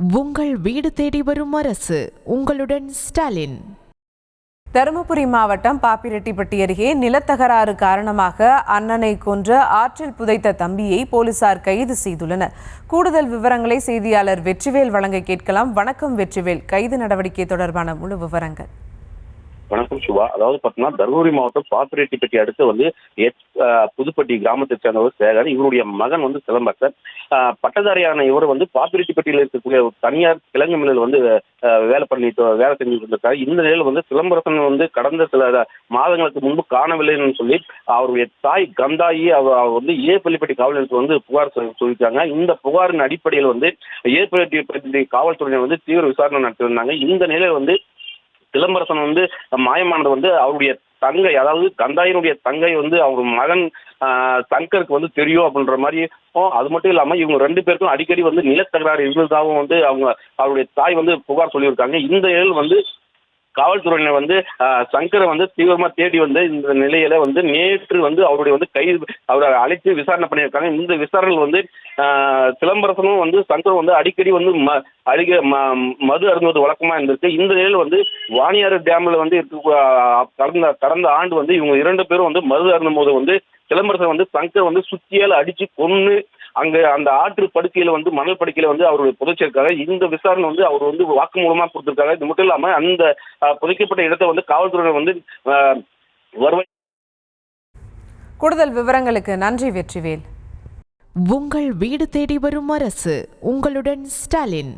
உங்கள் வீடு தேடி வரும் அரசு. உங்களுடன் ஸ்டாலின். தருமபுரி மாவட்டம் பாப்பிரெட்டிப்பட்டி அருகே நிலத்தகராறு காரணமாக அண்ணனை கொன்ற ஆற்றில் புதைத்த தம்பியை போலீசார் கைது செய்துள்ளனர். கூடுதல் விவரங்களை செய்தியாளர் வெற்றிவேல் வழங்க கேட்கலாம். வணக்கம் வெற்றிவேல், கைது நடவடிக்கை தொடர்பான முழு விவரங்கள். வணக்கம் சுபா. அதாவது பார்த்தீங்கன்னா தருமபுரி மாவட்டம் பாப்பிரெட்டிப்பட்டி அடுத்து புதுப்பட்டி கிராமத்தை சேர்ந்தவர் சேகர். இவருடைய மகன் சிலம்பரசன். பட்டதாரியான இவர் பாப்பிரெட்டிப்பட்டியில் இருக்கக்கூடிய ஒரு தனியார் கிழங்கு மில்லில் வேலை செஞ்சுட்டு இருந்திருக்காரு. இந்த நிலையில் சிலம்பரசன் கடந்த சில மாதங்களுக்கு முன்பு காணவில்லைன்னு சொல்லி அவருடைய தாய் கந்தாயி அவர் ஏப்பள்ளிப்பட்டி காவல் நிலையத்தில் புகார் சொல்லியிருக்காங்க. இந்த புகாரின் அடிப்படையில் ஏப்பள்ளிப்பட்டி காவல்துறையினர் தீவிர விசாரணை நடத்தியிருந்தாங்க. இந்த நிலையில் சிலம்பரசன் மாயமானது அவருடைய தங்கை, அதாவது கந்தாயினுடைய தங்கை அவர் மகன் சங்கருக்கு தெரியும் அப்படின்ற மாதிரி. அது மட்டும் இல்லாம இவங்க ரெண்டு பேருக்கும் அடிக்கடி நிலத்தகராறு இருந்ததாகவும் அவருடைய தாய் புகார் சொல்லியிருக்காங்க. இந்த நிலையில் காவல்துறையினர் சங்கரை தீவிரமா தேடி இந்த நிலையில நேற்று அவரை அழைத்து விசாரணை பண்ணியிருக்காங்க. இந்த விசாரணையில் சிலம்பரசனும் சங்கரும் அடிக்கடி மது அருந்துவது வழக்கமா இருந்திருக்கு. இந்த நிலையில் வாணியாறு டேம்ல கடந்த ஆண்டு இவங்க இரண்டு பேரும் மது அருந்தும் போது சிலம்பரசன் சங்கர் சுத்தியால அடிச்சு கொன்னு அங்க அந்த ஆற்று படுக்கையில மணல் படுக்கையில அவருடைய புதைச்சிருக்காங்க. இந்த விசாரணை அவர் வாக்குமூலமா கொடுத்திருக்காங்க. இது மட்டும் இல்லாம அந்த புதைக்கப்பட்ட இடத்தை காவல்துறையினர் வருவாய். கூடுதல் விவரங்களுக்கு நன்றி வெற்றிவேல். உங்கள் வீடு தேடி வரும் அரசு. உங்களுடன் ஸ்டாலின்.